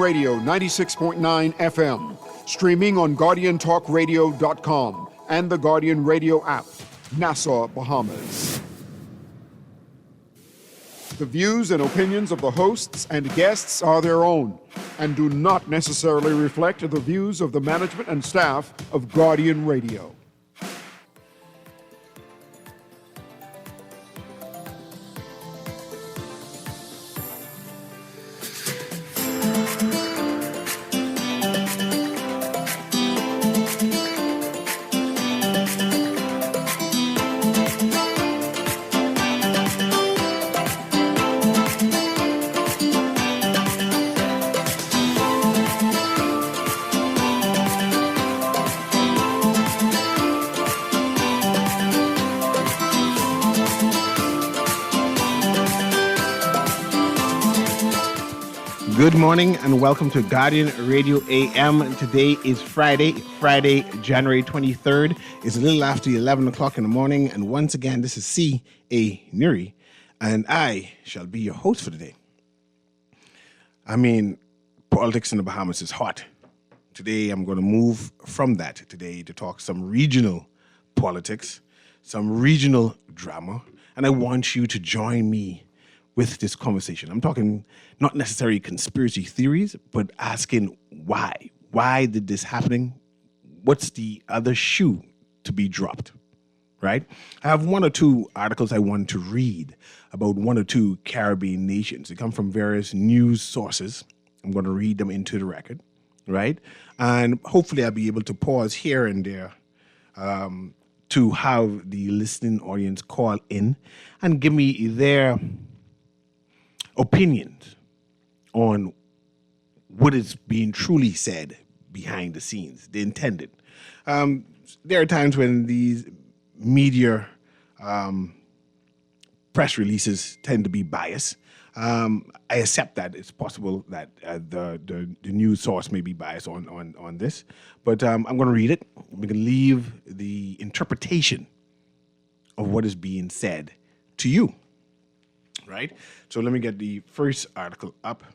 Radio 96.9 FM, streaming on GuardianTalkRadio.com and the Guardian Radio app, Nassau, Bahamas. The views and opinions of the hosts and guests are their own and do not necessarily reflect the views of the management and staff of Guardian Radio. Good morning and welcome to Guardian Radio AM. Today is Friday, January 23rd. It's a little after 11 o'clock in the morning. And once again, this is C.A. Newry, and I shall be your host for today. I mean, politics in the Bahamas is hot. Today, I'm going to move from that today to talk some regional politics, some regional drama, and I want you to join me with this conversation. I'm talking not necessarily conspiracy theories, but asking why. Why did this happen? What's the other shoe to be dropped, right? I have one or two articles I want to read about one or two Caribbean nations. They come from various news sources. I'm going to read them into the record, right? And hopefully I'll be able to pause here and there to have the listening audience call in and give me their opinions on what is being truly said behind the scenes, the intended. There are times when these media press releases tend to be biased. I accept that it's possible that the news source may be biased on this, but I'm going to read it. We can leave the interpretation of what is being said to you. Right? So let me get the first article up.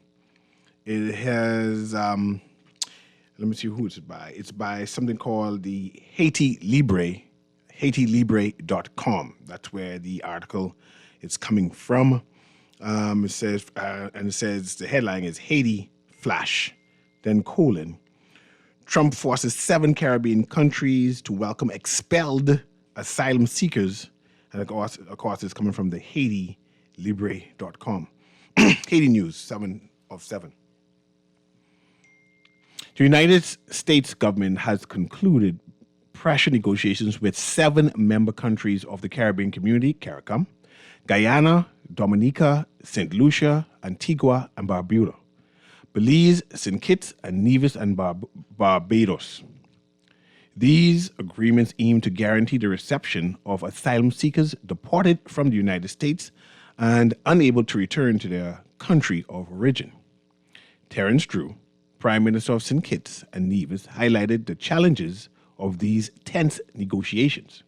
It has, let me see who it's by. It's by something called the Haiti Libre, HaitiLibre.com. That's where the article is coming from. It says, the headline is Haiti Flash, then colon. Trump forces 7 Caribbean countries to welcome expelled asylum seekers. And of course, it's coming from the HaitiLibre.com. Haiti News, 7 of 7. The United States government has concluded pressure negotiations with 7 member countries of the Caribbean community, CARICOM, Guyana, Dominica, St. Lucia, Antigua, and Barbuda, Belize, St. Kitts, and Nevis and Barbados. These agreements aim to guarantee the reception of asylum seekers deported from the United States and unable to return to their country of origin. Terence Drew, Prime Minister of St. Kitts and Nevis, highlighted the challenges of these tense negotiations.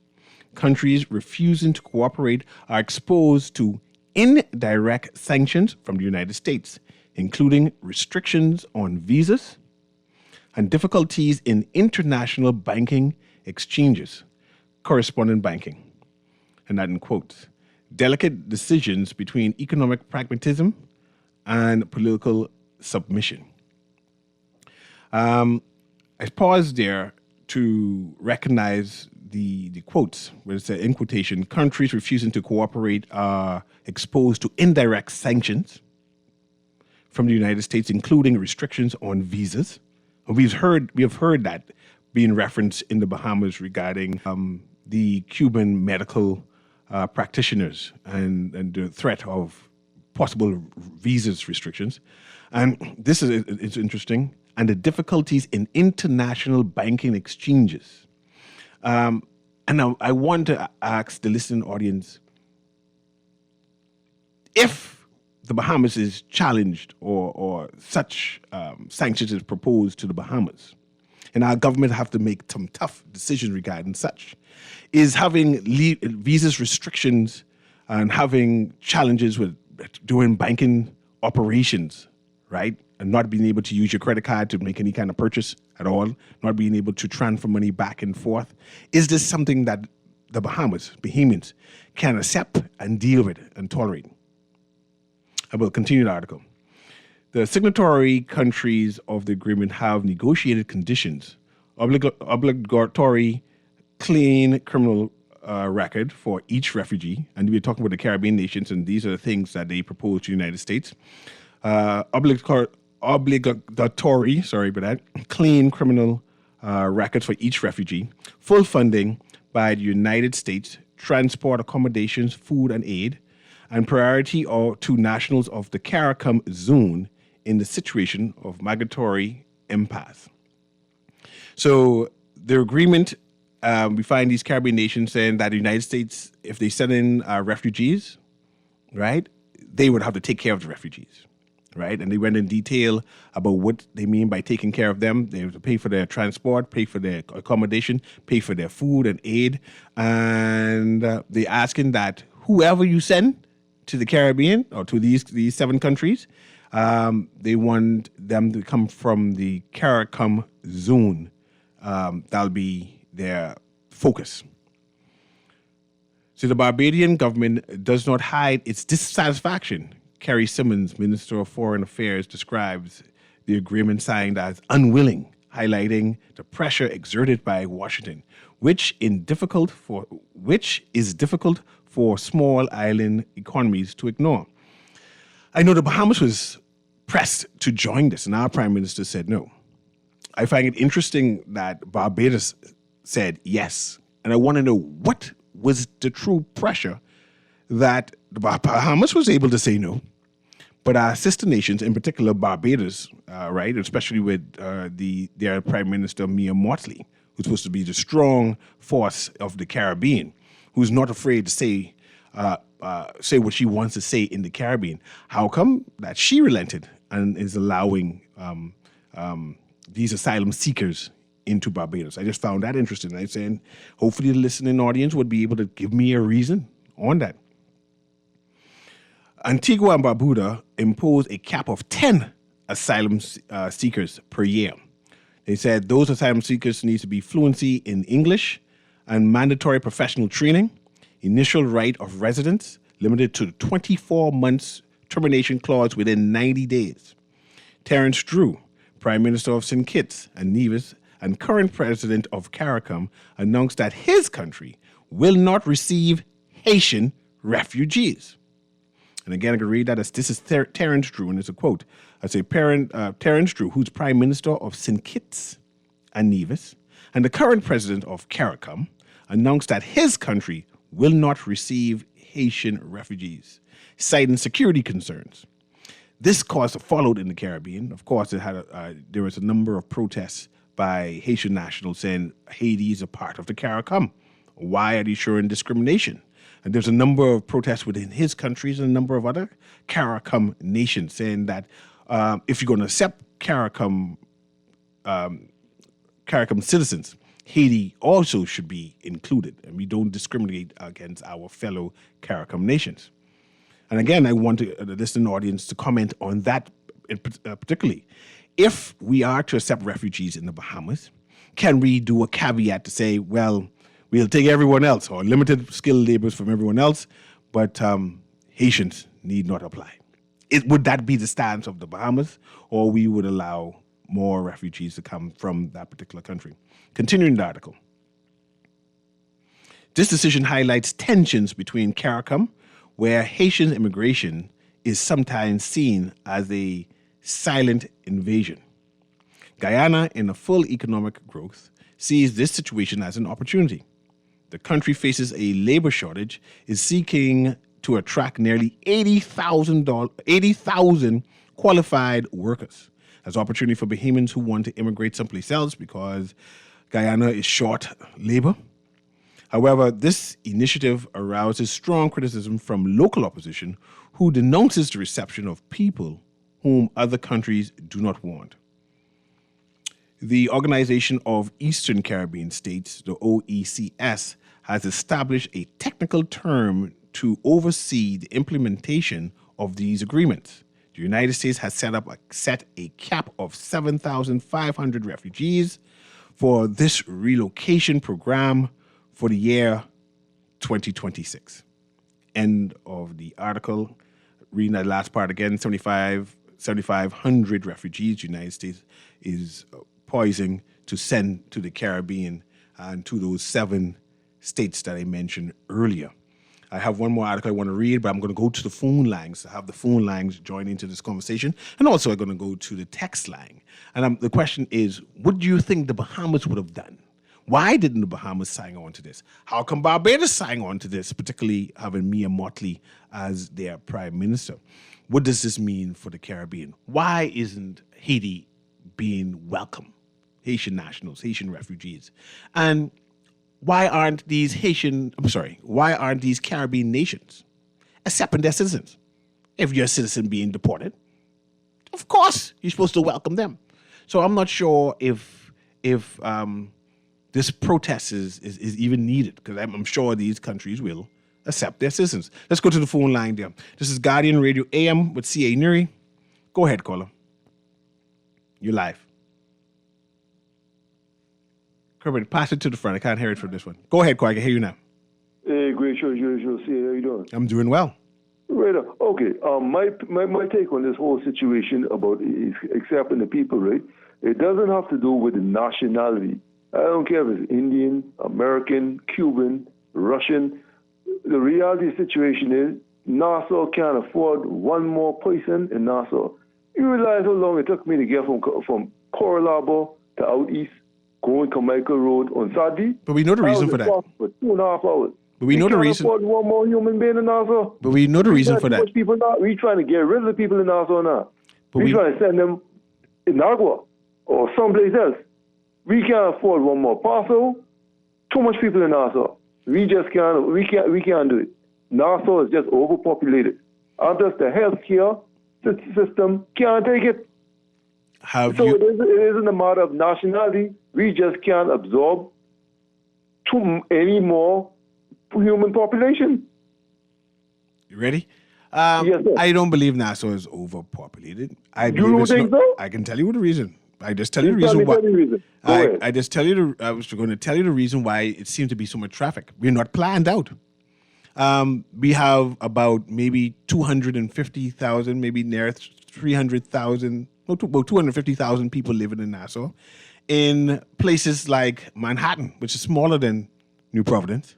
Countries refusing to cooperate are exposed to indirect sanctions from the United States, including restrictions on visas and difficulties in international banking exchanges, correspondent banking, and that in quotes. Delicate decisions between economic pragmatism and political submission. I paused there to recognize the quotes, where it said, in quotation, countries refusing to cooperate are exposed to indirect sanctions from the United States, including restrictions on visas. And we have heard that being referenced in the Bahamas regarding the Cuban medical practitioners and the threat of possible visas restrictions. And this is it's interesting. And the difficulties in international banking exchanges. And now I want to ask the listening audience, if the Bahamas is challenged or such sanctions is proposed to the Bahamas, and our government have to make some tough decisions regarding such, is having visas restrictions and having challenges with doing banking operations, right, and not being able to use your credit card to make any kind of purchase at all, not being able to transfer money back and forth. Is this something that the Bahamians, can accept and deal with and tolerate? I will continue the article. The signatory countries of the agreement have negotiated conditions, obligatory clean criminal record for each refugee, and we're talking about the Caribbean nations, and these are the things that they propose to the United States. Obligatory, clean criminal records for each refugee, full funding by the United States, transport, accommodations, food, and aid, and priority to nationals of the CARICOM zone in the situation of migratory impasse. So the agreement, we find these Caribbean nations saying that the United States, if they send in refugees, right, they would have to take care of the refugees, right? And they went in detail about what they mean by taking care of them. They have to pay for their transport, pay for their accommodation, pay for their food and aid. And they're asking that whoever you send to the Caribbean or to these 7 countries, they want them to come from the CARICOM zone. That'll be their focus. So the Barbadian government does not hide its dissatisfaction. Kerry Simmons, Minister of Foreign Affairs, describes the agreement signed as unwilling, highlighting the pressure exerted by Washington, which is difficult for small island economies to ignore. I know the Bahamas was pressed to join this, and our Prime Minister said no. I find it interesting that Barbados said yes, and I want to know what was the true pressure that the Bahamas was able to say no, but our sister nations, in particular Barbados, right, especially with their Prime Minister Mia Mottley, who's supposed to be the strong force of the Caribbean, who's not afraid to say what she wants to say in the Caribbean. How come that she relented and is allowing these asylum seekers into Barbados? I just found that interesting. I'm saying, hopefully the listening audience would be able to give me a reason on that. Antigua and Barbuda imposed a cap of 10 asylum seekers per year. They said those asylum seekers need to be fluency in English and mandatory professional training, initial right of residence limited to 24 months termination clause within 90 days. Terence Drew, Prime Minister of St. Kitts and Nevis and current president of CARICOM, announced that his country will not receive Haitian refugees. And again, I can read that as this is Terence Drew, and it's a quote. I say, Terence Drew, who's Prime Minister of St. Kitts and Nevis and the current president of CARICOM, announced that his country will not receive Haitian refugees, citing security concerns. This followed in the Caribbean. Of course, there was a number of protests by Haitian nationals saying Haiti is a part of the CARICOM. Why are they showing discrimination? And there's a number of protests within his countries and a number of other CARICOM nations saying that if you're going to accept CARICOM citizens, Haiti also should be included, and we don't discriminate against our fellow CARICOM nations. And again, I want the listening audience to comment on that particularly. If we are to accept refugees in the Bahamas, can we do a caveat to say, well, we'll take everyone else or limited skilled laborers from everyone else, but Haitians need not apply? Would that be the stance of the Bahamas, or we would allow more refugees to come from that particular country? Continuing the article. This decision highlights tensions between CARICOM, where Haitian immigration is sometimes seen as a silent invasion. Guyana, in a full economic growth, sees this situation as an opportunity. The country faces a labor shortage, is seeking to attract nearly 80,000 qualified workers as opportunity for Bahamians who want to immigrate someplace else because Guyana is short labor. However, this initiative arouses strong criticism from local opposition who denounces the reception of people whom other countries do not want. The Organization of Eastern Caribbean States, the OECS, has established a technical term to oversee the implementation of these agreements. The United States has set a cap of 7,500 refugees for this relocation program for the year 2026. End of the article. Reading that last part again, 7,500 refugees the United States is poising to send to the Caribbean and to those 7 states that I mentioned earlier. I have one more article I want to read, but I'm going to go to the phone lines to have the phone lines join into this conversation. And also I'm going to go to the text line. And the question is, what do you think the Bahamas would have done? Why didn't the Bahamas sign on to this? How come Barbados signed on to this, particularly having Mia Mottley as their prime minister? What does this mean for the Caribbean? Why isn't Haiti being welcome? Haitian nationals, Haitian refugees. And why aren't these Caribbean nations accepting their citizens? If you're a citizen being deported, of course you're supposed to welcome them. So I'm not sure if this protest is even needed, because I'm sure these countries will accept their citizens. Let's go to the phone line there. This is Guardian Radio AM with CA Newry. Go ahead, caller. You're live. Corbett, pass it to the front. I can't hear it from this one. Go ahead, Corey. I can hear you now. Hey, great show. See, how you doing? I'm doing well. Right. Okay. My take on this whole situation about accepting the people, right? It doesn't have to do with the nationality. I don't care if it's Indian, American, Cuban, Russian. The reality situation is Nassau can't afford one more person in Nassau. You realize how long it took me to get from Coral Harbor to out east, going Carmichael Road on Saturday? But we know the reason for that. For 2.5 hours. But we know the reason. Afford one more human being in Nassau. But we know the reason for that. We trying to get rid of the people in Nassau now. We trying to send them in Nagua or someplace else. We can't afford one more parcel. Too much people in Nassau. We just can't. We can't do it. Nassau is just overpopulated. And just the healthcare system can't take it. It isn't a matter of nationality. We just can't absorb any more human population. You ready? Yes, sir. I don't believe Nassau is overpopulated. You don't think so? I can tell you the reason. I just tell you the reason why. I just tell you I was going to tell you the reason why it seemed to be so much traffic. We're not planned out. We have about maybe 250,000, maybe near 300,000, about 250,000 people living in Nassau. In places like Manhattan, which is smaller than New Providence,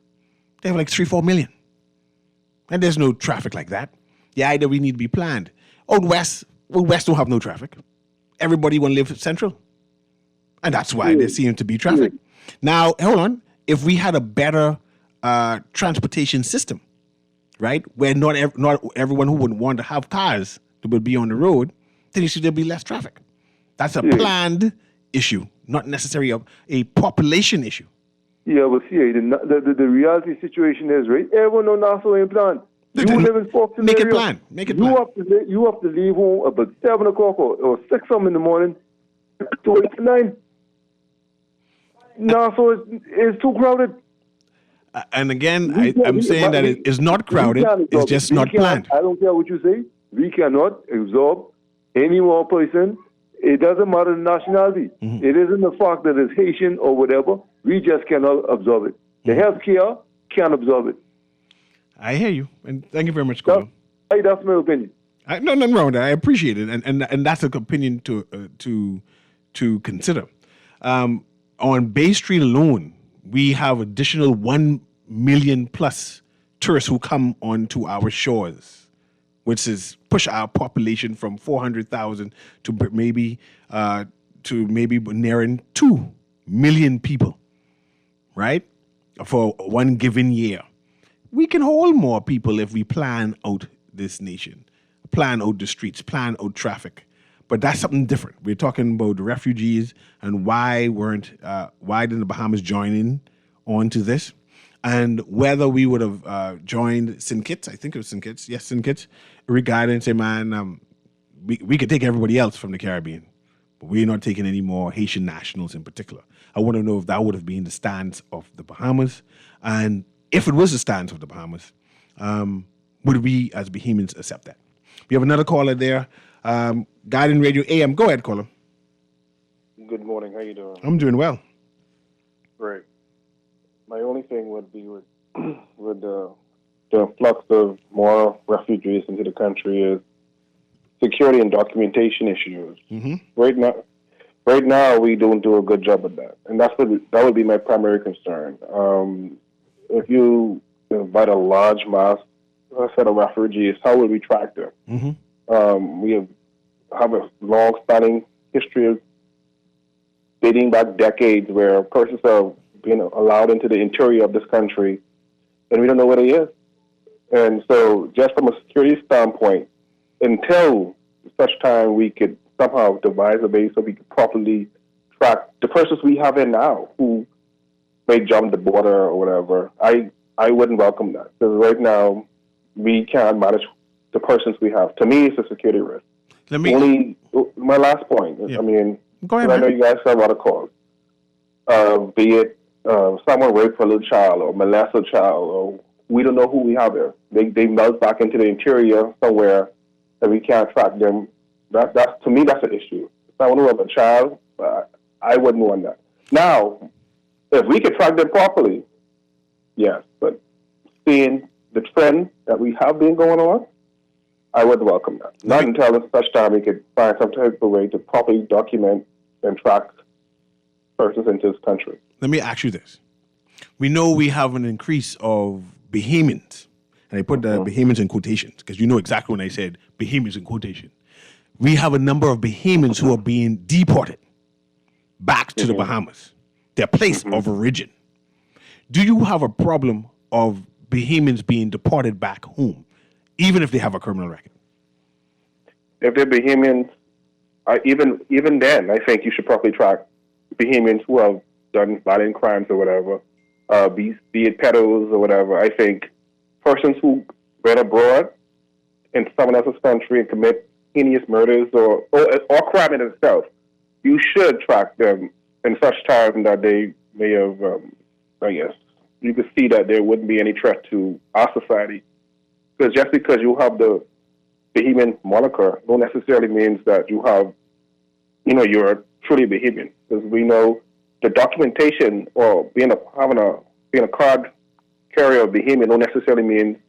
they have like 3-4 million. And there's no traffic like that. Yeah, either we need to be planned. Out west don't have no traffic. Everybody want to live central. And that's why there seems to be traffic. Now, hold on. If we had a better transportation system, right, where not everyone who would want to have cars would be on the road, then you see there'll be less traffic. That's a planned issue, not necessarily a population issue. Yeah, but see, the reality situation is, right, everyone on Nassau ain't planned. You live in Foxton Make area. it plan. Make it you plan. You have to leave home about 7 o'clock or 6 something in the morning to 8 to 9. Nassau is too crowded. And again, I'm saying that it is not crowded. It's just not planned. I don't care what you say. We cannot absorb any more person. It doesn't matter the nationality. Mm-hmm. It isn't the fact that it's Haitian or whatever. We just cannot absorb it. The healthcare can't absorb it. I hear you, and thank you very much, Colin. That's my opinion. No, nothing wrong with that. I appreciate it, and that's an opinion to consider. On Bay Street alone, we have additional 1 million plus tourists who come onto our shores, which is push our population from 400,000 to maybe nearing 2 million people, right, for one given year. We can hold more people if we plan out this nation, plan out the streets, plan out traffic. But that's something different. We're talking about the refugees and why didn't the Bahamas join in onto this? And whether we would have joined St. Kitts, I think it was St. Kitts, yes, St. Kitts, regarding and say, man, we could take everybody else from the Caribbean, but we're not taking any more Haitian nationals in particular. I want to know if that would have been the stance of the Bahamas. And if it was the stance of the Bahamas, would we as Bahamians accept that? We have another caller there. Guardian Radio AM. Go ahead, caller. Good morning. How you doing? I'm doing well. Great. My only thing would be with the influx of more refugees into the country is security and documentation issues. Mm-hmm. Right now, we don't do a good job of that, and that would be my primary concern. If you invite a large mass set of refugees, how will we track them? Mm-hmm. We have a long-standing history of dating back decades where persons are being allowed into the interior of this country, and we don't know where they are. And so, just from a security standpoint, until such time we could somehow devise a way so we could properly track the persons we have in now who may jump the border or whatever, I wouldn't welcome that. Because right now, we can't manage the persons we have. To me, it's a security risk. My last point, Yeah. I mean, Go ahead, I know man. you guys have a lot of calls. Be it someone raped a little child or molest a child, or we don't know who we have there. They melt back into the interior somewhere and we can't track them. That's to me, that's an issue. If I want to have a child, I wouldn't want that. Now, if we could track them properly, yes, but seeing the trend that we have been going on, I would welcome that. Not until such time we could find some type of way to properly document and track persons into this country. Let me ask you this. We know we have an increase of Bahamians, and I put the Bahamians in quotations because you know exactly when I said Bahamians in quotation. We have a number of Bahamians who are being deported back to the Bahamas, their place of origin. Do you have a problem of Bahamians being deported back home, even if they have a criminal record? If they're Bahamians, even then, I think you should probably track Bahamians who have done violent crimes or whatever, be it pedos or whatever. I think persons who went abroad in someone else's country and commit heinous murders or crime in itself, you should track them in such time that they may have, I guess, you could see that there wouldn't be any threat to our society. Because just because you have the Bahamian moniker, don't necessarily means that you have, you're truly Bahamian. Because we know the documentation or being a card carrier of Bahamian don't necessarily mean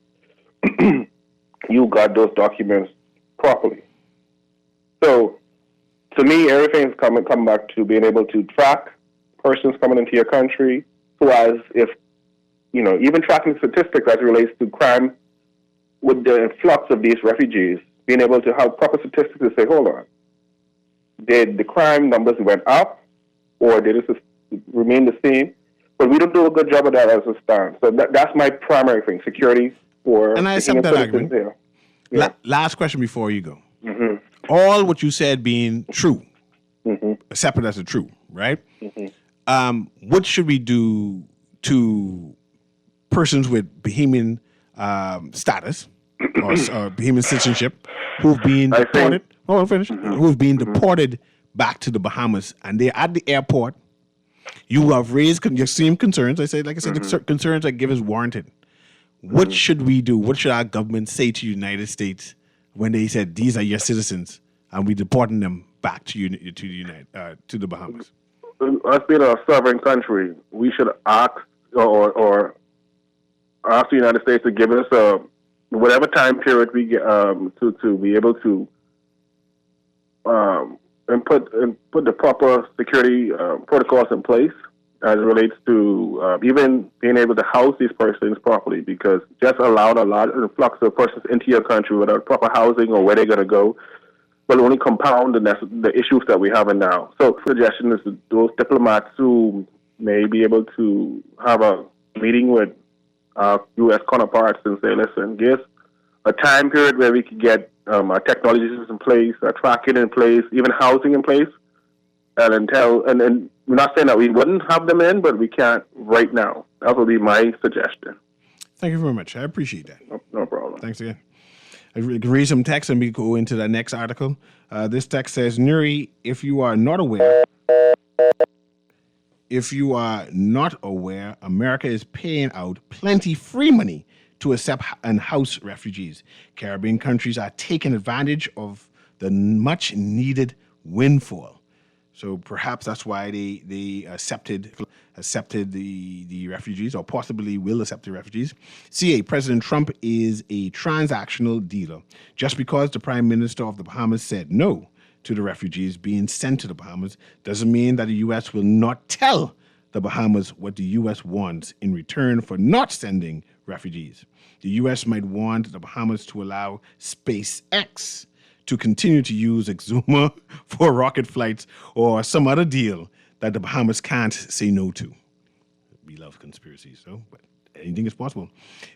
you got those documents properly. So, to me, everything's coming back to being able to track persons coming into your country, so as if, even tracking statistics as it relates to crime with the influx of these refugees, being able to have proper statistics to say, hold on, did the crime numbers went up or did it remain the same? But we don't do a good job of that as a stand. So that's my primary thing, security for... And I accept that argument. Yeah. Last question before you go. Mm-hmm. All what you said being true, Mm-hmm. accepted as a true, right? Mm-hmm. What should we do to persons with Bahamian status or Bahamian citizenship who've been deported? I'll finish. Who've been deported back to the Bahamas, and they're at the airport. You have raised your same concerns. The concerns I give is warranted. What should we do? What should our government say to the United States when they said these are your citizens and we deporting them back to the Bahamas? Us being a sovereign country, we should ask or ask the United States to give us whatever time period we get to be able to and put the proper security protocols in place as it relates to even being able to house these persons properly, because just allowing a large influx of persons into your country without proper housing or where they're going to go will only compound the issues that we have now. So suggestion is those diplomats who may be able to have a meeting with our U.S. counterparts and say, listen, give us a time period where we can get our technologies in place, our tracking in place, even housing in place, and we're not saying that we wouldn't have them in, but we can't right now. That would be my suggestion. Thank you very much. I appreciate that. No problem. Thanks again. I can read some text and we go into the next article. This text says, Newry, if you are not aware, America is paying out plenty free money to accept and house refugees. Caribbean countries are taking advantage of the much needed windfall. So perhaps that's why they accepted the refugees, or possibly will accept the refugees. CA, President Trump is a transactional dealer. Just because the Prime Minister of the Bahamas said no to the refugees being sent to the Bahamas doesn't mean that the U.S. will not tell the Bahamas what the U.S. wants in return for not sending refugees. The U.S. might want the Bahamas to allow SpaceX to continue to use Exuma for rocket flights, or some other deal that the Bahamas can't say no to. We love conspiracies, so, but anything is possible.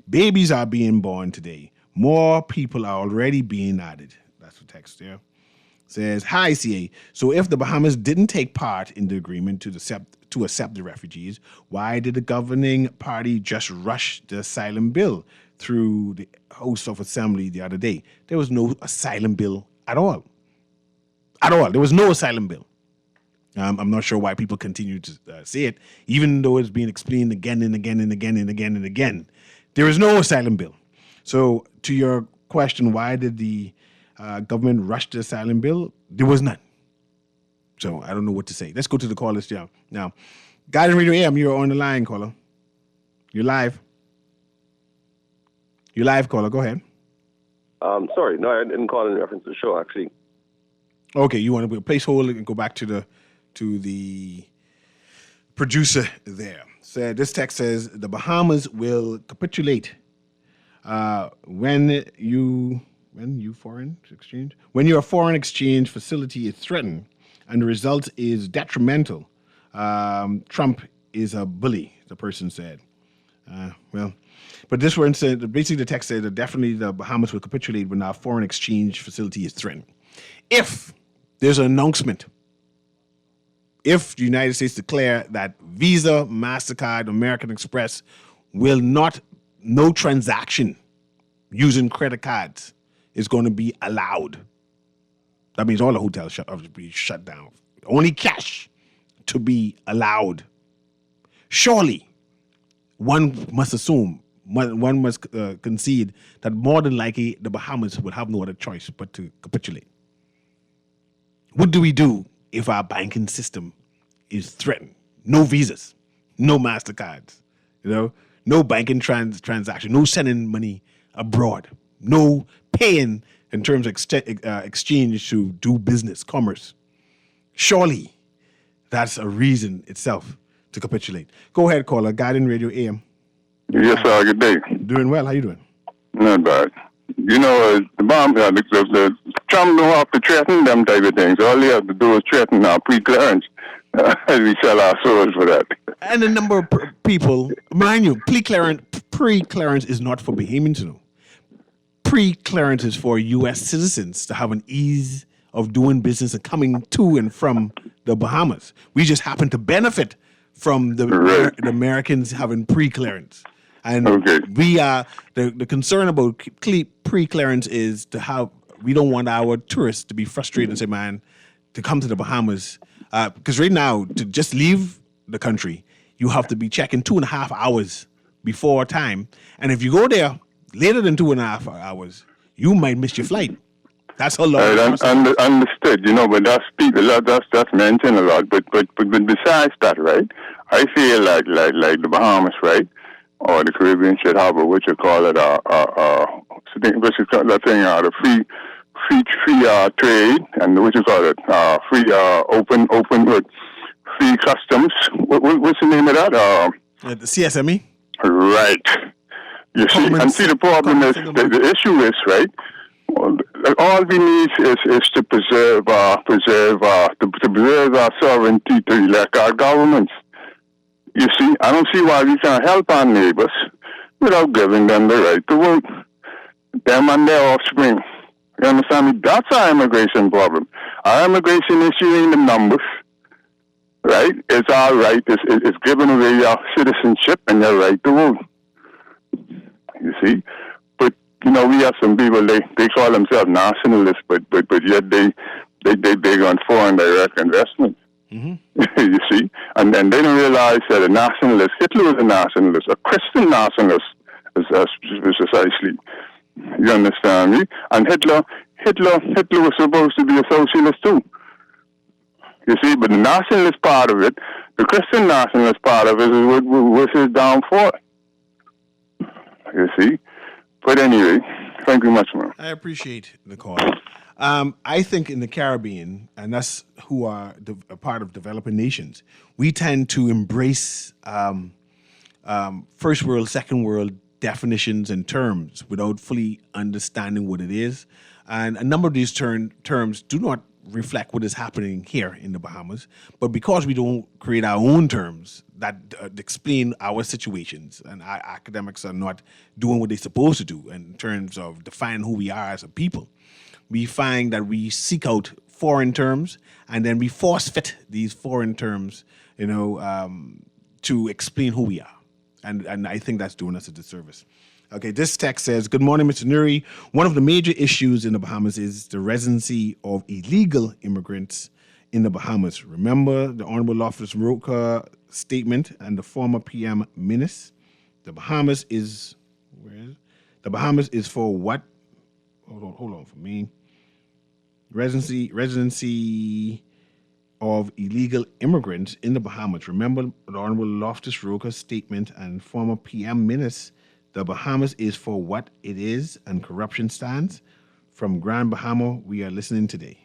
Babies are being born today. More people are already being added. That's the text there. Says, hi, CA. So if the Bahamas didn't take part in the agreement to accept the refugees, why did the governing party just rush the asylum bill through the House of Assembly the other day? There was no asylum bill at all. At all. There was no asylum bill. I'm not sure why people continue to say it, even though it's being explained again and again and again and again and again. There is no asylum bill. So to your question, why did the government rush the asylum bill? There was none. So I don't know what to say. Let's go to the call list now. Guidance Radio AM, you're on the line, caller. You're live. You're live, caller. Go ahead. Sorry, no, I didn't call in reference to the show, actually. Okay, you want to put a placeholder and go back to the producer there. So this text says the Bahamas will capitulate when your foreign exchange facility is threatened and the result is detrimental. Trump is a bully, the person said. But this one said, basically the text said that definitely the Bahamas will capitulate when our foreign exchange facility is threatened. If there's an announcement, if the United States declare that Visa, MasterCard, American Express will no transaction using credit cards is going to be allowed. That means all the hotels will be shut down. Only cash to be allowed. Surely, one must assume, one must concede that more than likely the Bahamas would have no other choice but to capitulate. What do we do if our banking system is threatened? No visas, no MasterCards, no banking transaction, no sending money abroad, no paying in terms of exchange to do business, commerce. Surely that's a reason itself to capitulate. Go ahead, caller. Guiding Radio AM. Yes, sir. Good day. Doing well. How you doing? Not bad. The Trump don't have to threaten them type of things. All he has to do is threaten our pre-clearance. We sell our souls for that. And a number of people, mind you, pre-clearance is not for Bahamians to know. Pre-clearance is for U.S. citizens to have an ease of doing business and coming to and from the Bahamas. We just happen to benefit from the Americans having pre-clearance. And we are, the concern about pre-clearance is we don't want our tourists to be frustrated and say, man, to come to the Bahamas. Because right now, to just leave the country, you have to be checking 2.5 hours before time. And if you go there later than 2.5 hours, you might miss your flight. That's how long. Understood, but that's mentioned a lot. But besides that, right? I feel like the Bahamas, right, or the Caribbean should have the free trade, and free customs. What's the name of that? The CSME. Right. You see, the problem is the issue is, right. All we need is to preserve our sovereignty to elect our governments. You see, I don't see why we can't help our neighbors without giving them the right to vote. Them and their offspring. You understand me? That's our immigration problem. Our immigration issue ain't the numbers, right? It's our right. It's giving away your citizenship and your right to vote. You see? But, we have some people, they call themselves nationalists, but yet they big on foreign direct investment. Mm-hmm. You see? And then they don't realize that a nationalist, Hitler was a nationalist, a Christian nationalist, precisely. You understand me? And Hitler, Hitler was supposed to be a socialist too. You see, but the nationalist part of it, the Christian nationalist part of it, is what was his downfall. You see, but anyway, thank you much, man. I appreciate the call. I think in the Caribbean, and us who are a part of developing nations, we tend to embrace first world, second world definitions and terms without fully understanding what it is. And a number of these terms do not reflect what is happening here in the Bahamas. But because we don't create our own terms that explain our situations, and our academics are not doing what they're supposed to do in terms of defining who we are as a people, we find that we seek out foreign terms and then we force fit these foreign terms, to explain who we are. And I think that's doing us a disservice. Okay, this text says, good morning, Mr. Newry. One of the major issues in the Bahamas is the residency of illegal immigrants in the Bahamas. Remember the Honorable Loftus Roca statement and the former PM Minnis? The Bahamas is for what? Hold on for me. Residency of illegal immigrants in the Bahamas. Remember the Honorable Loftus Roca statement and former PM Minnis? The Bahamas is for what it is and corruption stands. From Grand Bahama, we are listening today.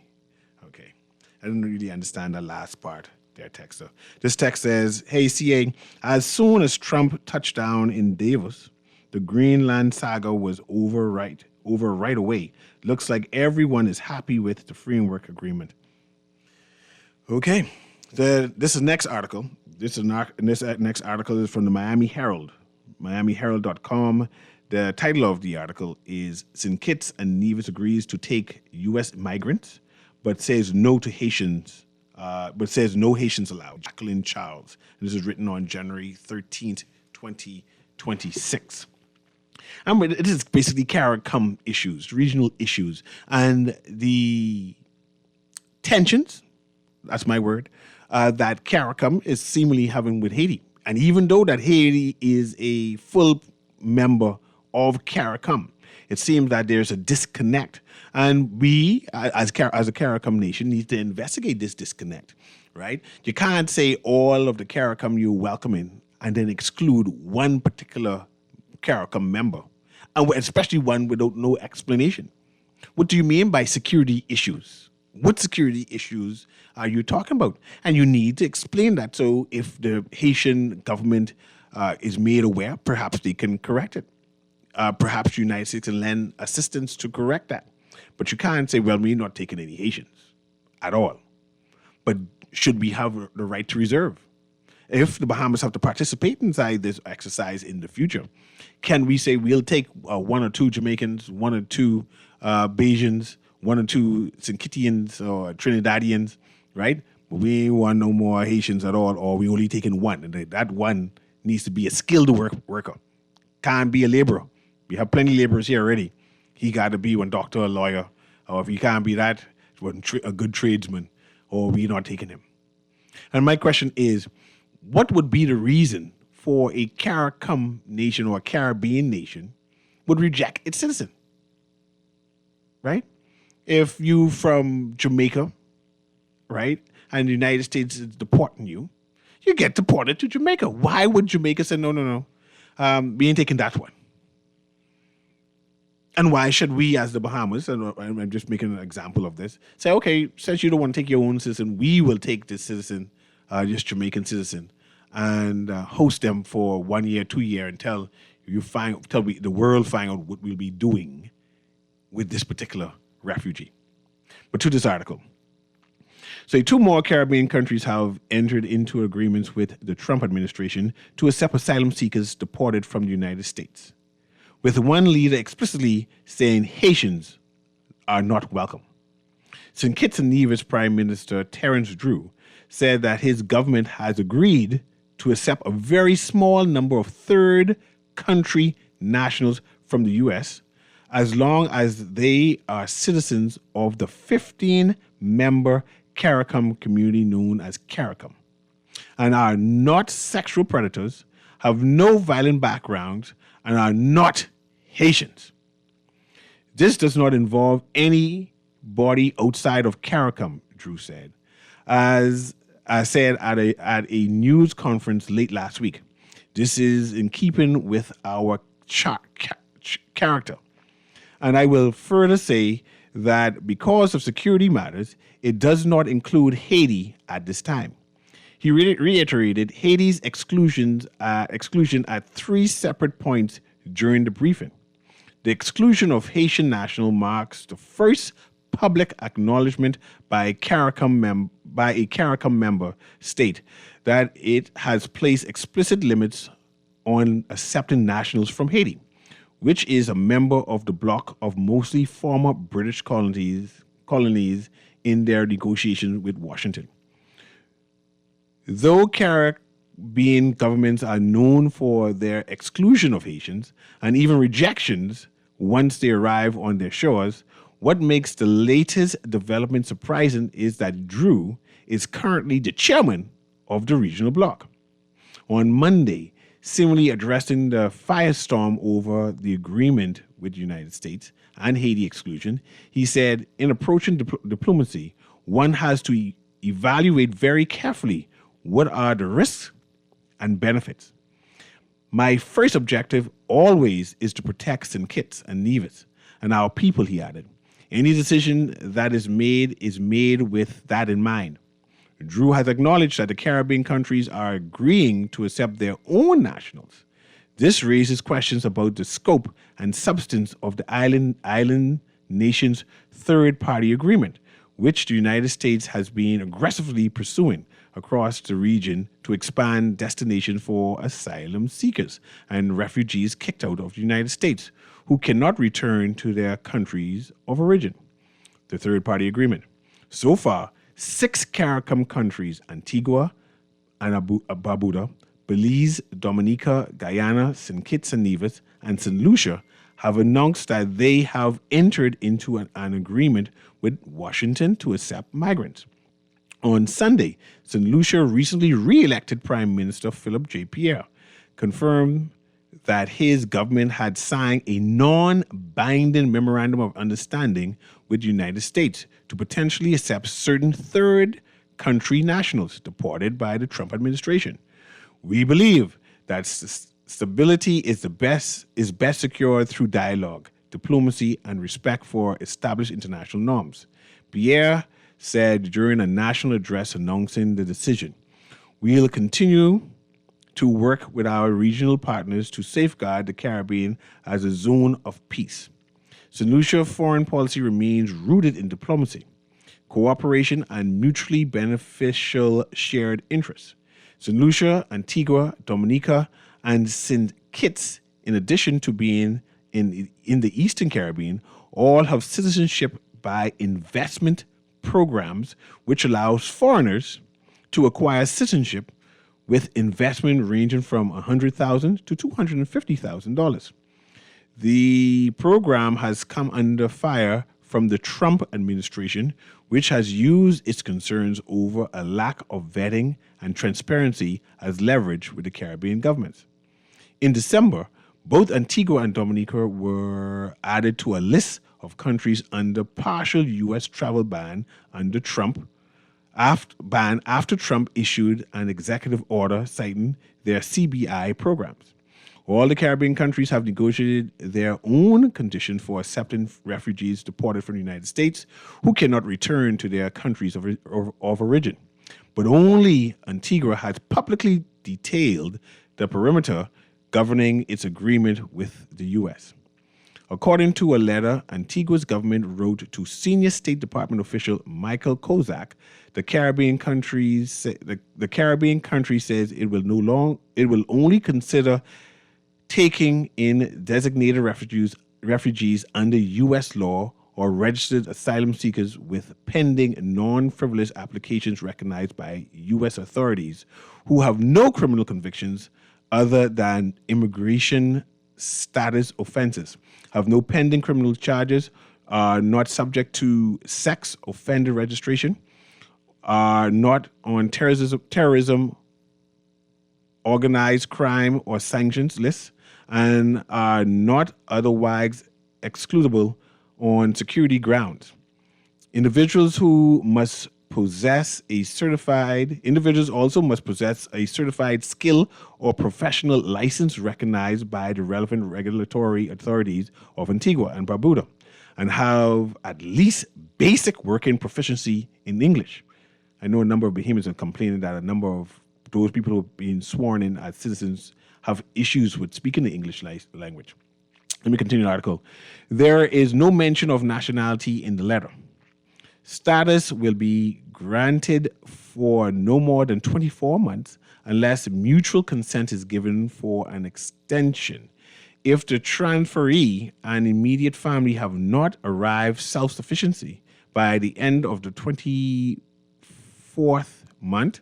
Okay. I didn't really understand the last part there, texter. This text says, hey, CA, as soon as Trump touched down in Davos, the Greenland saga was over right away. Looks like everyone is happy with the framework agreement. Okay. This is next article. This next article is from the Miami Herald. MiamiHerald.com. The title of the article is St. Kitts and Nevis agrees to take U.S. migrants, but says no Haitians allowed. Jacqueline Charles. And this is written on January 13th, 2026. It is basically CARICOM issues, regional issues, and the tensions, that's my word, that CARICOM is seemingly having with Haiti. And even though that Haiti is a full member of CARICOM, it seems that there's a disconnect. And we, as a CARICOM nation, need to investigate this disconnect, right? You can't say all of the CARICOM you're welcoming and then exclude one particular CARICOM member, and especially one without no explanation. What do you mean by security issues? What security issues are you talking about? And you need to explain that. So if the Haitian government is made aware, perhaps they can correct it. Perhaps the United States can lend assistance to correct that. But you can't say, well, we're not taking any Haitians at all. But should we have the right to reserve? If the Bahamas have to participate inside this exercise in the future, can we say we'll take one or two Jamaicans, one or two Bajans, one or two St. Kittians or Trinidadians, right? But we ain't want no more Haitians at all, or we only taking one. And that one needs to be a skilled worker. Can't be a laborer. We have plenty of laborers here already. He got to be one doctor or lawyer, or if he can't be that, a good tradesman, or we not taking him. And my question is, what would be the reason for a CARICOM nation or a Caribbean nation would reject its citizen, right? If you from Jamaica, right, and the United States is deporting you, you get deported to Jamaica. Why would Jamaica say, no, we ain't taking that one? And why should we, as the Bahamas, and I'm just making an example of this, say, okay, since you don't want to take your own citizen, we will take this citizen, this Jamaican citizen, and host them for 1 year, 2 years until the world find out what we'll be doing with this particular refugee. But to this article. So 2 more Caribbean countries have entered into agreements with the Trump administration to accept asylum seekers deported from the United States, with one leader explicitly saying Haitians are not welcome. St. Kitts and Nevis Prime Minister Terence Drew said that his government has agreed to accept a very small number of third country nationals from the U.S. as long as they are citizens of the 15-member CARICOM community known as CARICOM, and are not sexual predators, have no violent backgrounds, and are not Haitians. This does not involve anybody outside of CARICOM, Drew said, as I said at a news conference late last week. This is in keeping with our character. And I will further say that because of security matters, it does not include Haiti at this time. He reiterated Haiti's exclusion at three separate points during the briefing. The exclusion of Haitian national marks the first public acknowledgement by a CARICOM member state that it has placed explicit limits on accepting nationals from Haiti, which is a member of the bloc of mostly former British colonies in their negotiations with Washington. Though Caribbean governments are known for their exclusion of Haitians and even rejections once they arrive on their shores, what makes the latest development surprising is that Drew is currently the chairman of the regional bloc. On Monday, similarly addressing the firestorm over the agreement with the United States and Haiti exclusion, he said, in approaching diplomacy, one has to evaluate very carefully what are the risks and benefits. My first objective always is to protect St. Kitts and Nevis and our people, he added. Any decision that is made with that in mind. Drew has acknowledged that the Caribbean countries are agreeing to accept their own nationals. This raises questions about the scope and substance of the island nation's third-party agreement, which the United States has been aggressively pursuing across the region to expand destinations for asylum seekers and refugees kicked out of the United States who cannot return to their countries of origin. The third-party agreement. So far, 6 CARICOM countries, Antigua and Barbuda, Belize, Dominica, Guyana, St. Kitts and Nevis, and St. Lucia, have announced that they have entered into an agreement with Washington to accept migrants. On Sunday, St. Lucia recently re-elected Prime Minister Philip J. Pierre confirmed that his government had signed a non-binding memorandum of understanding with the United States to potentially accept certain third country nationals deported by the Trump administration. We believe that stability is best secured through dialogue, diplomacy, and respect for established international norms, Pierre said during a national address announcing the decision. We'll continue to work with our regional partners to safeguard the Caribbean as a zone of peace. St. Lucia foreign policy remains rooted in diplomacy, cooperation, and mutually beneficial shared interests. St. Lucia, Antigua, Dominica, and St. Kitts, in addition to being in the Eastern Caribbean, all have citizenship by investment programs which allows foreigners to acquire citizenship with investment ranging from $100,000 to $250,000. The program has come under fire from the Trump administration, which has used its concerns over a lack of vetting and transparency as leverage with the Caribbean governments. In December, both Antigua and Dominica were added to a list of countries under partial U.S. travel ban under Trump, after Trump issued an executive order citing their CBI programs. All the Caribbean countries have negotiated their own conditions for accepting refugees deported from the United States who cannot return to their countries of origin. But only Antigua has publicly detailed the perimeter governing its agreement with the U.S. According to a letter Antigua's government wrote to senior State Department official Michael Kozak, the Caribbean country says it will only consider taking in designated refugees under U.S. law or registered asylum seekers with pending non-frivolous applications recognized by U.S. authorities who have no criminal convictions other than immigration status offenses, have no pending criminal charges, are not subject to sex offender registration, are not on terrorism, organized crime, or sanctions lists, and are not otherwise excludable on security grounds. Individuals also must possess a certified skill or professional license recognized by the relevant regulatory authorities of Antigua and Barbuda and have at least basic working proficiency in English. I know a number of Bahamians are complaining that a number of those people who are being sworn in as citizens have issues with speaking the English language. Let me continue the article. There is no mention of nationality in the letter. Status will be granted for no more than 24 months unless mutual consent is given for an extension. If the transferee and immediate family have not arrived self-sufficiency by the end of the 24th month,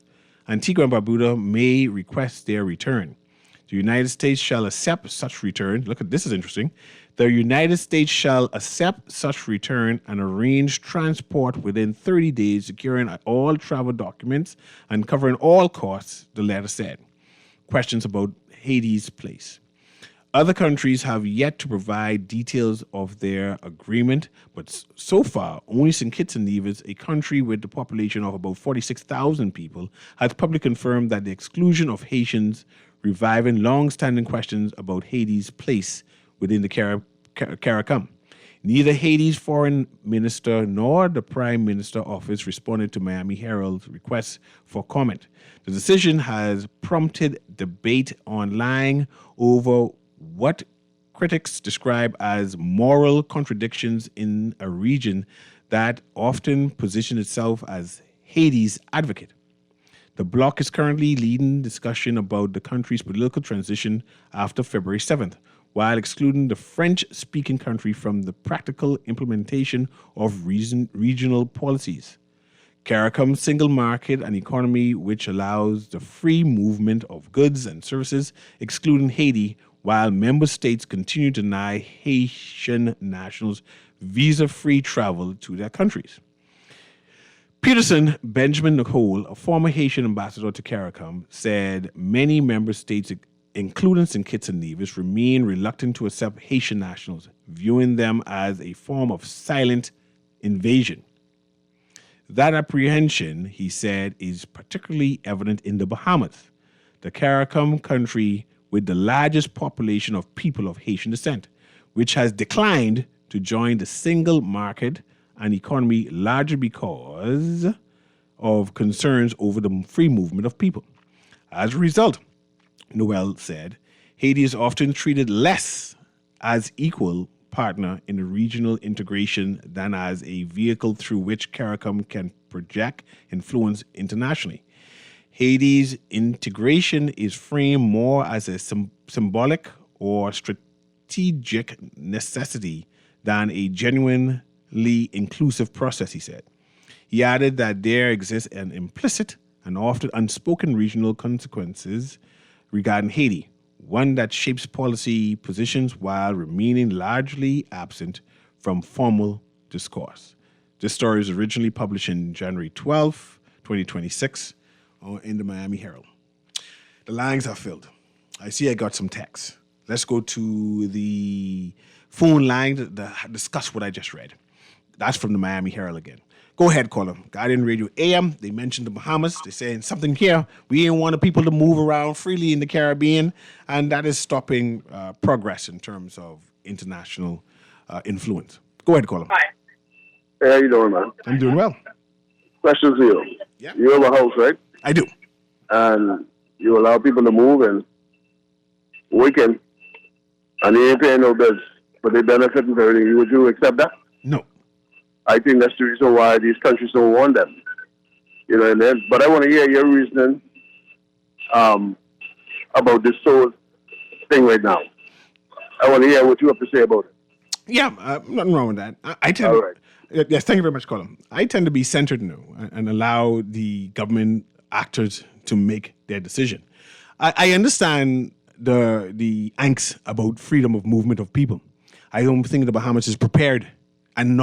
Antigua and Barbuda may request their return. The United States shall accept such return. Look at this is interesting. The United States shall accept such return and arrange transport within 30 days, securing all travel documents and covering all costs, the letter said. Questions about Haiti's place. Other countries have yet to provide details of their agreement, but so far, only St. Kitts and Nevis, a country with a population of about 46,000 people, has publicly confirmed that the exclusion of Haitians reviving long-standing questions about Haiti's place within the CARICOM. Neither Haiti's foreign minister nor the prime minister office responded to Miami Herald's request for comment. The decision has prompted debate online over what critics describe as moral contradictions in a region that often positions itself as Haiti's advocate. The bloc is currently leading discussion about the country's political transition after February 7th, while excluding the French-speaking country from the practical implementation of regional policies. CARICOM's single market and economy, which allows the free movement of goods and services, excluding Haiti, while member states continue to deny Haitian nationals visa-free travel to their countries. Peterson Benjamin Nicole, a former Haitian ambassador to CARICOM, said many member states, including St. Kitts and Nevis, remain reluctant to accept Haitian nationals, viewing them as a form of silent invasion. That apprehension, he said, is particularly evident in the Bahamas, the CARICOM country with the largest population of people of Haitian descent, which has declined to join the single market and economy largely because of concerns over the free movement of people. As a result, Noel said, Haiti is often treated less as equal partner in the regional integration than as a vehicle through which CARICOM can project influence internationally. Haiti's integration is framed more as a symbolic or strategic necessity than a genuinely inclusive process, he said. He added that there exists an implicit and often unspoken regional consequences regarding Haiti, one that shapes policy positions while remaining largely absent from formal discourse. This story was originally published in January 12, 2026, in the Miami Herald. The lines are filled. I see I got some text. Let's go to the phone line to discuss what I just read. That's from the Miami Herald again. Go ahead, caller. Guardian Radio AM. They mentioned the Bahamas. They're saying something here. We ain't want the people to move around freely in the Caribbean, and that is stopping progress in terms of international influence. Go ahead, caller. Hi. Hey, how you doing, man? I'm doing well. Question to you. Yeah. You have a house, right? I do. And you allow people to move in weekend, and they ain't paying no bills, but they benefit and everything. Would you accept that? No. I think that's the reason why these countries don't want them. You know, and then, but I want to hear your reasoning about this whole thing right now. I want to hear what you have to say about it. Yeah, nothing wrong with that. I tend. All right. Yes, thank you very much, Colin. I tend to be centered now and allow the government actors to make their decision. I understand the angst about freedom of movement of people. I don't think the Bahamas is prepared, and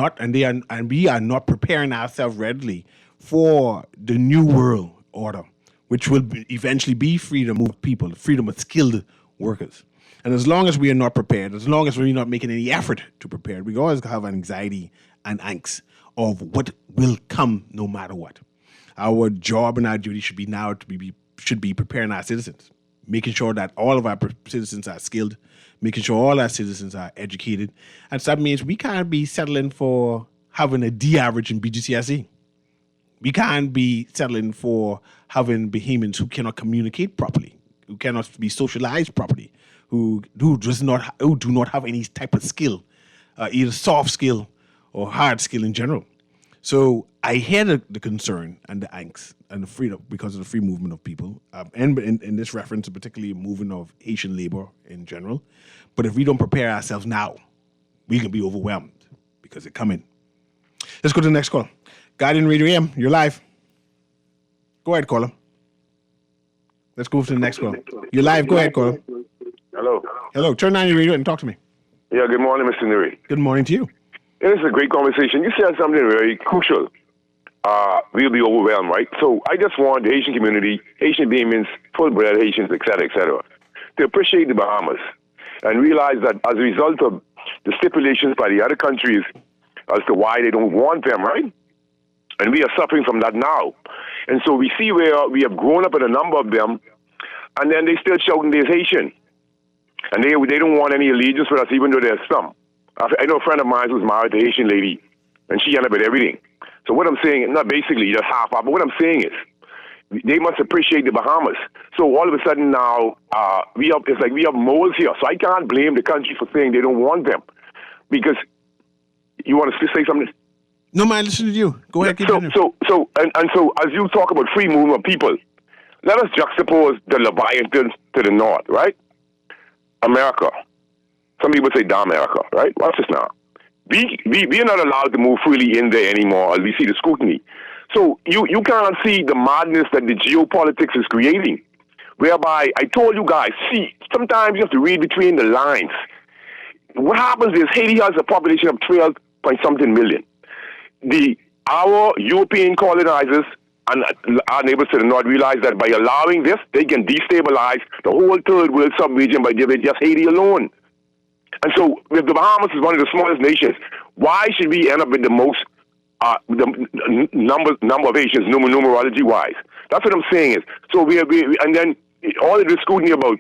we are not preparing ourselves readily for the new world order, which will eventually be freedom of people, freedom of skilled workers. And as long as we are not prepared, as long as we're not making any effort to prepare, we always have anxiety and angst of what will come no matter what. Our job and our duty should be preparing our citizens, making sure that all of our citizens are skilled, making sure all our citizens are educated. And so that means we can't be settling for having a D average in BGCSE. We can't be settling for having Bahamians who cannot communicate properly, who cannot be socialized properly, who do not have any type of skill, either soft skill or hard skill in general. So I hear the concern and the angst and the freedom because of the free movement of people, and in this reference, particularly movement of Haitian labor in general. But if we don't prepare ourselves now, we can be overwhelmed because it's coming. Let's go to the next call. Guardian Radio AM, you're live. Go ahead, caller. Let's go to the next call. You're live. Go ahead, caller. Hello. Hello. Turn on your radio and talk to me. Yeah, good morning, Mr. Newry. Good morning to you. Yeah, this is a great conversation. You said something very crucial. We'll be overwhelmed, right? So I just want the Haitian community, Haitian Bahamians, full-blood Haitians, et cetera, to appreciate the Bahamas and realize that as a result of the stipulations by the other countries as to why they don't want them, right? And we are suffering from that now. And so we see where we have grown up in a number of them, and then they still shouting there's Haitian. And they don't want any allegiance with us, even though there's some. I know a friend of mine who's married to a Haitian lady, and she ended up with everything. So what I'm saying, not basically just half up, but what I'm saying is they must appreciate the Bahamas. So all of a sudden now, it's like we have moles here. So I can't blame the country for saying they don't want them. Because you want to say something? No, man, listen to you. Go ahead. So as you talk about free movement of people, let us juxtapose the Leviathan to the north, right? America. Some people say down America, right? Watch this now. We are not allowed to move freely in there anymore as we see the scrutiny. So you can't see the madness that the geopolitics is creating, whereby I told you guys, see, sometimes you have to read between the lines. What happens is Haiti has a population of 12 point something million. Our European colonizers and our neighbors to the north realize that by allowing this, they can destabilize the whole third world sub-region by giving just Haiti alone. And so, if the Bahamas is one of the smallest nations, why should we end up with the most the number of Haitians, numerology-wise? That's what I'm saying is. So and then all of this scrutiny about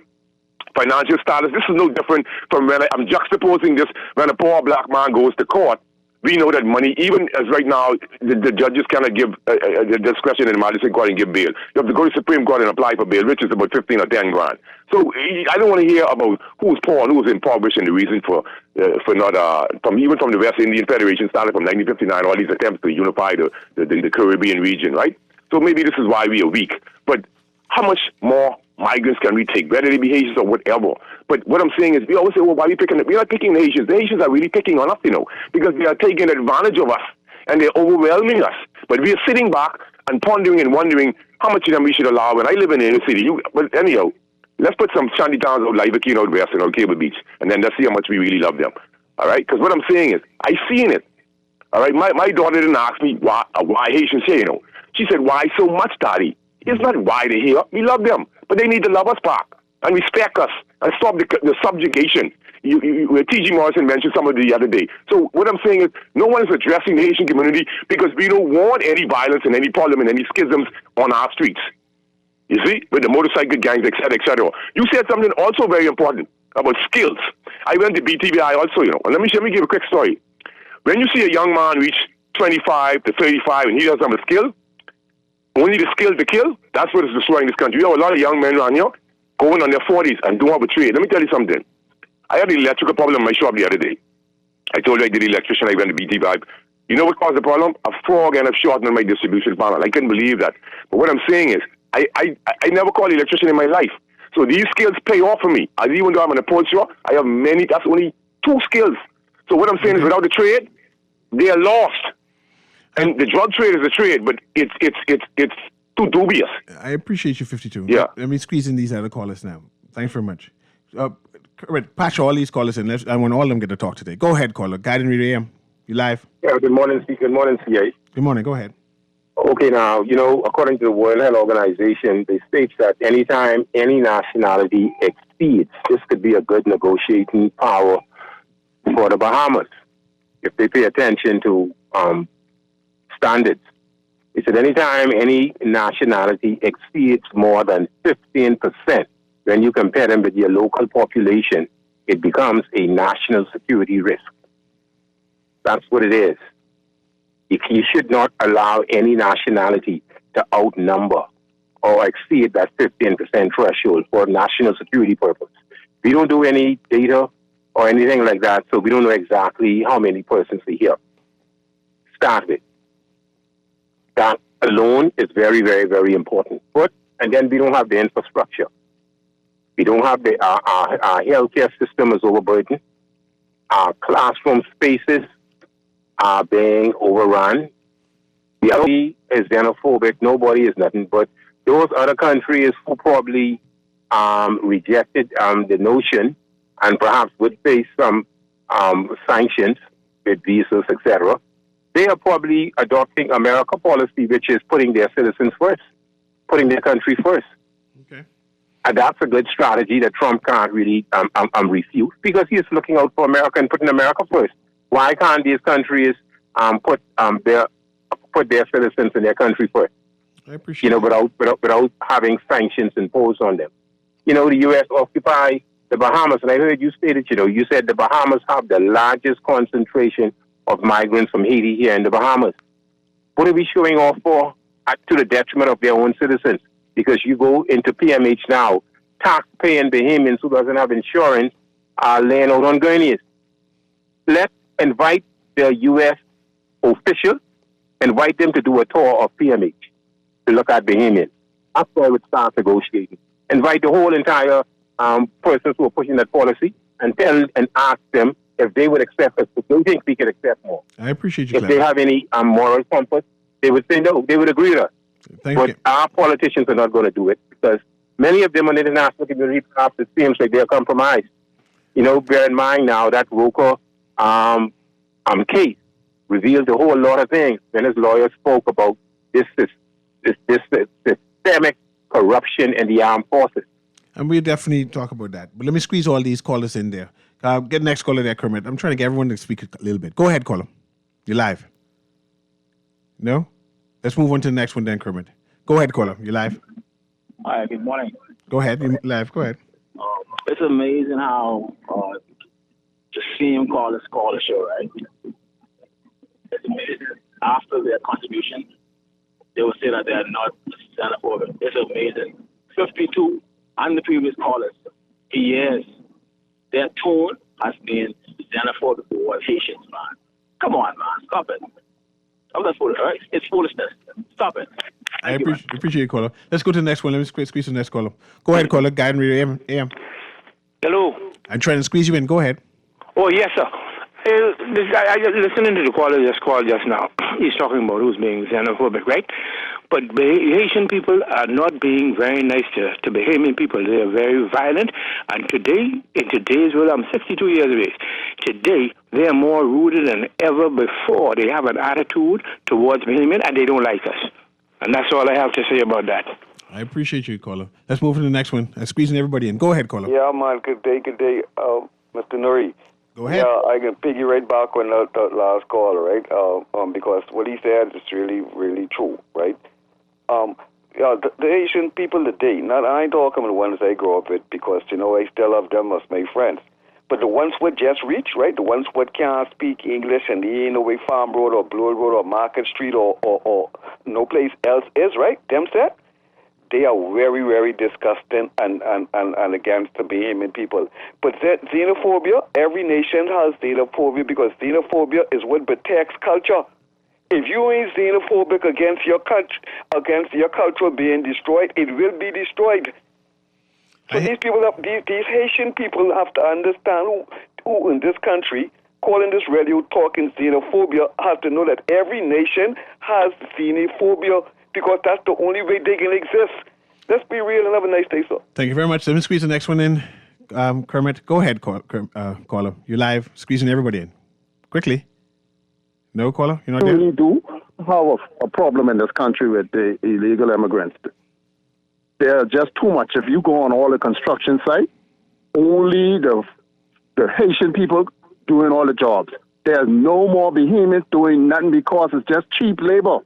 financial status, this is no different from when I'm juxtaposing this when a poor black man goes to court. We know that money, even as right now, the judges cannot give the discretion in the magistrate court and give bail. You have to go to the Supreme Court and apply for bail, which is about 15 or 10 grand. So I don't want to hear about who's poor and who's impoverished and the reason for not, even from the West Indian Federation, started from 1959, all these attempts to unify the Caribbean region, right? So maybe this is why we are weak. But how much more migrants can we take, whether they be Haitians or whatever? But what I'm saying is, we always say, well, why are we picking? We're not picking the Haitians. The Haitians are really picking on us, because they are taking advantage of us and they're overwhelming us. But we are sitting back and pondering and wondering how much of them we should allow. And I live in the inner city. But anyhow, let's put some shanty towns out like Keen out west and out Cable Beach, and then let's see how much we really love them. All right? Because what I'm saying is, I seen it. All right? My daughter didn't ask me why Haitians here, She said, why so much, Daddy? It's not why they're here. We love them. But they need to love us back and respect us and stop the subjugation. T.G. Morrison mentioned some of the other day. So what I'm saying is no one is addressing the Haitian community because we don't want any violence and any problem and any schisms on our streets. You see? With the motorcycle gangs, et cetera, et cetera. You said something also very important about skills. I went to BTVI also, And let me give a quick story. When you see a young man reach 25 to 35 and he doesn't have a skill, only the skill to kill, that's what is destroying this country. We have a lot of young men around here going on their 40s and don't have a trade. Let me tell you something. I had an electrical problem in my shop the other day. I told you I did the electrician, I went to BT5. You know what caused the problem? A frog and a short on my distribution panel. I couldn't believe that. But what I'm saying is, I never called an electrician in my life. So these skills pay off for me. As even though I'm an upholsterer, I have many, that's only 2 skills. So what I'm saying is without the trade, they are lost. And the drug trade is a trade, but it's too dubious. I appreciate you, 52. Yeah. Let me squeeze in these other callers now. Thanks very much. Patch all these callers in. I want all of them get to talk today. Go ahead, caller. Guiding Radio AM. You live? Yeah, good morning, Speaker. Good morning, CA. Good morning. Go ahead. Okay, now, according to the World Health Organization, they state that anytime any nationality exceeds, this could be a good negotiating power for the Bahamas if they pay attention to standards. They said anytime any nationality exceeds more than 15%, when you compare them with your local population, it becomes a national security risk. That's what it is. You should not allow any nationality to outnumber or exceed that 15% threshold for national security purpose. We don't do any data or anything like that, so we don't know exactly how many persons are here. Start with. That alone is very, very, very important. And then we don't have the infrastructure. We don't have our healthcare system is overburdened. Our classroom spaces are being overrun. The other is xenophobic. Nobody is nothing. But those other countries who probably rejected the notion and perhaps would face some sanctions with visas, etc., they are probably adopting America policy, which is putting their citizens first, putting their country first. Okay. And that's a good strategy that Trump can't really refute because he's looking out for America and putting America first. Why can't these countries put their citizens in their country first? I appreciate without having sanctions imposed on them. The U.S. occupy the Bahamas, and I heard you stated, you said the Bahamas have the largest concentration of migrants from Haiti here in the Bahamas. What are we showing off for? To the detriment of their own citizens. Because you go into PMH now, tax-paying Bahamians who doesn't have insurance are laying out on gurneys. Let's invite the U.S. officials, invite them to do a tour of PMH to look at Bahamians. That's where we start negotiating. Invite the whole entire persons who are pushing that policy and ask them if they would accept us. If they think we could accept more. I appreciate you. If they have any moral compass, they would say no. They would agree with us. But our politicians are not going to do it because many of them in the international community, perhaps it seems like they're compromised. Bear in mind now that Roker case revealed a whole lot of things when his lawyer spoke about this systemic corruption in the armed forces. And we'll definitely talk about that. But let me squeeze all these callers in there. Get the next caller there, Kermit. I'm trying to get everyone to speak a little bit. Go ahead, caller. You're live. No? Let's move on to the next one then, Kermit. Go ahead, caller. You're live. Hi, good morning. Go ahead. You're live. Go ahead. It's amazing how the same callers call the show, right? It's amazing. After their contribution, they will say that they are not xenophobic. It's amazing. 52 and the previous callers, yes, their tone has been xenophobic towards Haitians, man. Come on, man. Stop it. Oh, that's foolish, right? It's foolishness. Stop it. I appreciate it, caller. Let's go to the next one. Let me squeeze the next caller. Go ahead, caller. Guy and Radio AM. Hello. I'm trying to squeeze you in. Go ahead. Oh, yes, sir. This guy, I just listening to the caller just called just now. He's talking about who's being xenophobic, right? But Haitian people are not being very nice to Bahamian people. They are very violent. And today, in today's world, I'm 62 years of age. Today, they are more rooted than ever before. They have an attitude towards Bahamian, and they don't like us. And that's all I have to say about that. I appreciate you, caller. Let's move to the next one. I'm squeezing everybody in. Go ahead, caller. Yeah, man. Good day. Mr. Newry. Go ahead. Yeah, I can piggy right back on the last caller, right? Because what he said is really, really true, right? The Asian people today, I ain't talking about the ones I grew up with because, I still have them as my friends. But the ones who just reach, right? The ones who can't speak English and they ain't no way Farm Road or Blue Road or Market Street or no place else is, right? Them said, they are very, very disgusting and against the Bahamian people. But xenophobia, every nation has xenophobia because xenophobia is what protects culture. If you ain't xenophobic against your culture being destroyed, it will be destroyed. So these Haitian people have to understand who in this country, calling this radio, talking xenophobia, have to know that every nation has xenophobia because that's the only way they can exist. Let's be real and have a nice day, sir. Thank you very much. Let me squeeze the next one in. Kermit, go ahead, caller. You're live, squeezing everybody in. Quickly. No, caller? You're not there? Really do. have a problem in this country with the illegal immigrants. There are just too much. If you go on all the construction sites, only the Haitian people doing all the jobs. There's no more Bahamians doing nothing because it's just cheap labor.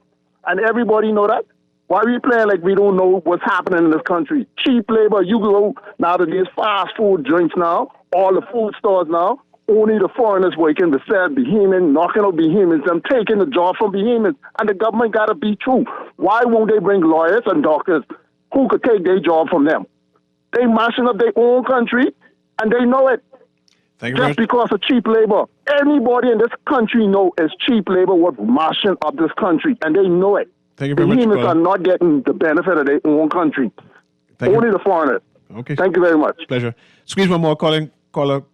And everybody know that. Why we playing like we don't know what's happening in this country? Cheap labor. You go now to these fast food joints now, all the food stores now, only the foreigners working besides Bahamians, knocking out Bahamians, them taking the job from Bahamians. And the government got to be true. Why won't they bring lawyers and doctors who could take their job from them? They mashing up their own country, and they know it. Thank you Just because of cheap labor. Anybody in this country know it's cheap labor what's mashing up this country, and they know it. Thank you very much, Bahamians caller. are not getting the benefit of their own country. Only the foreigners. Okay. Thank you very much. Pleasure. Squeeze one more caller,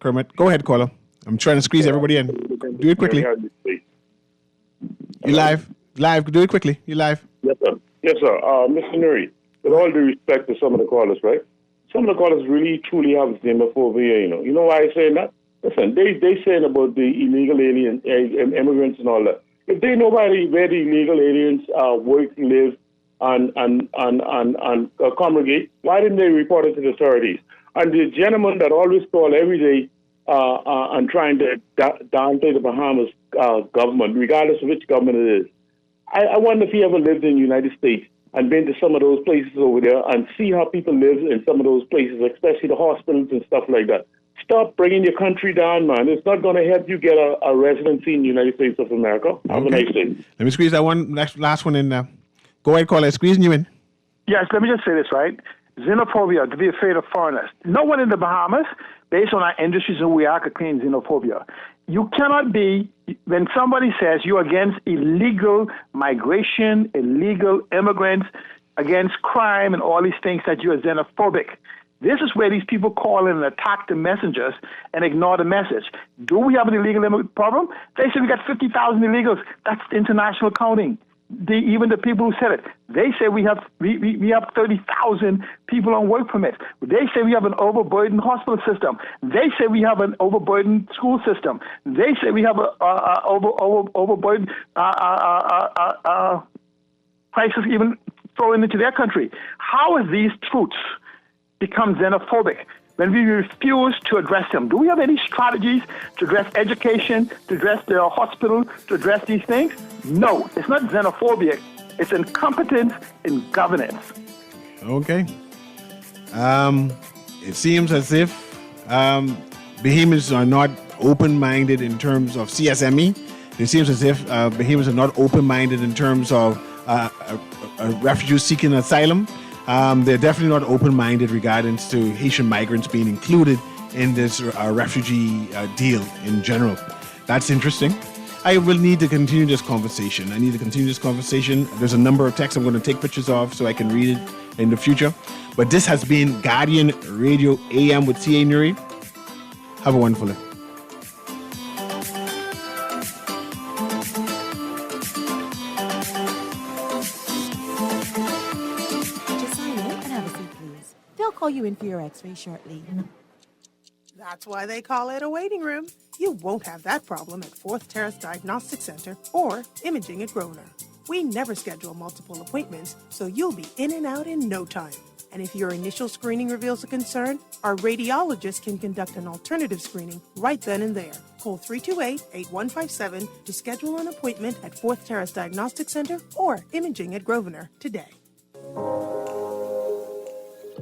Kermit. Go ahead, caller. I'm trying to squeeze everybody in. Do it quickly. You live? Live. Do it quickly. You live? Yes, sir. Yes, sir. Mr. Newry, with all due respect to some of the callers, right? Some of the callers really, truly have xenophobia, you know. You know why I'm saying that? Listen, they saying about the illegal alien immigrants and all that. If they know where the illegal aliens work, live, and congregate, why didn't they report it to the authorities? And the gentleman that always call every day and trying to downplay the Bahamas government, regardless of which government it is, I wonder if he ever lived in the United States and been to some of those places over there and see how people live in some of those places, especially the hospitals and stuff like that. Stop bringing your country down, man. It's not going to help you get a residency in the United States of America. Have a nice day. Let me squeeze that last one in now. Go ahead, caller. Squeezing you in. Yes, let me just say this, right? Xenophobia, to be afraid of foreigners. No one in the Bahamas, based on our industries and who we are, could claim xenophobia. You cannot be, when somebody says you're against illegal migration, illegal immigrants, against crime and all these things, that you're xenophobic. This is where these people call in and attack the messengers and ignore the message. Do we have an illegal immigrant problem? They say we got 50,000 illegals. That's international counting. Even the people who said it, they say we have 30,000 people on work permits. They say we have an overburdened hospital system. They say we have an overburdened school system. They say we have a overburdened crisis even thrown into their country. How is these truths become xenophobic when we refuse to address them? Do we have any strategies to address education, to address the hospital, to address these things? No, it's not xenophobic. It's incompetence in governance. Okay. It seems as if Bahamians are not open-minded in terms of CSME. It seems as if Bahamians are not open-minded in terms of refugees seeking asylum. They're definitely not open-minded regarding to Haitian migrants being included in this refugee deal in general. That's interesting. I will need to continue this conversation. There's a number of texts I'm going to take pictures of so I can read it in the future. But this has been Guardian Radio AM with C.A. Newry. Have a wonderful day. They'll call you in for your x-ray shortly. That's why they call it a waiting room. You won't have that problem at 4th Terrace Diagnostic Center or Imaging at Grosvenor. We never schedule multiple appointments, so you'll be in and out in no time. And if your initial screening reveals a concern, our radiologist can conduct an alternative screening right then and there. Call 328-8157 to schedule an appointment at 4th Terrace Diagnostic Center or Imaging at Grosvenor today.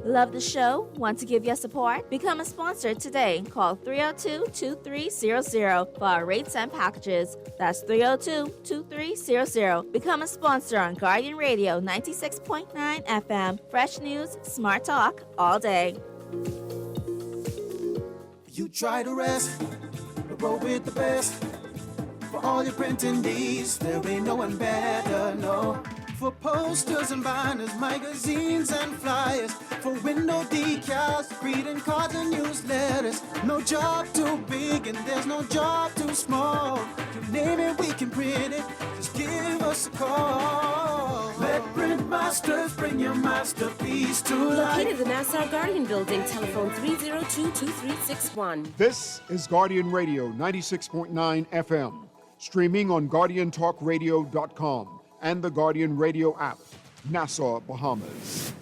Love the show? Want to give your support? Become a sponsor today. Call 302-2300 for our rates and packages. That's 302-2300. Become a sponsor on Guardian Radio 96.9 FM. Fresh news, smart talk, all day. You try to rest, roll with the best. For all your printing needs, there ain't no one better, no. For posters and banners, magazines and flyers. For window decals, greeting cards and newsletters. No job too big and there's no job too small. You name it, we can print it. Just give us a call. Let Print Masters bring your masterpiece to life. Located in the Nassau Guardian Building, telephone 302-2361. This is Guardian Radio 96.9 FM, streaming on GuardianTalkRadio.com. and the Guardian Radio app. Nassau, Bahamas.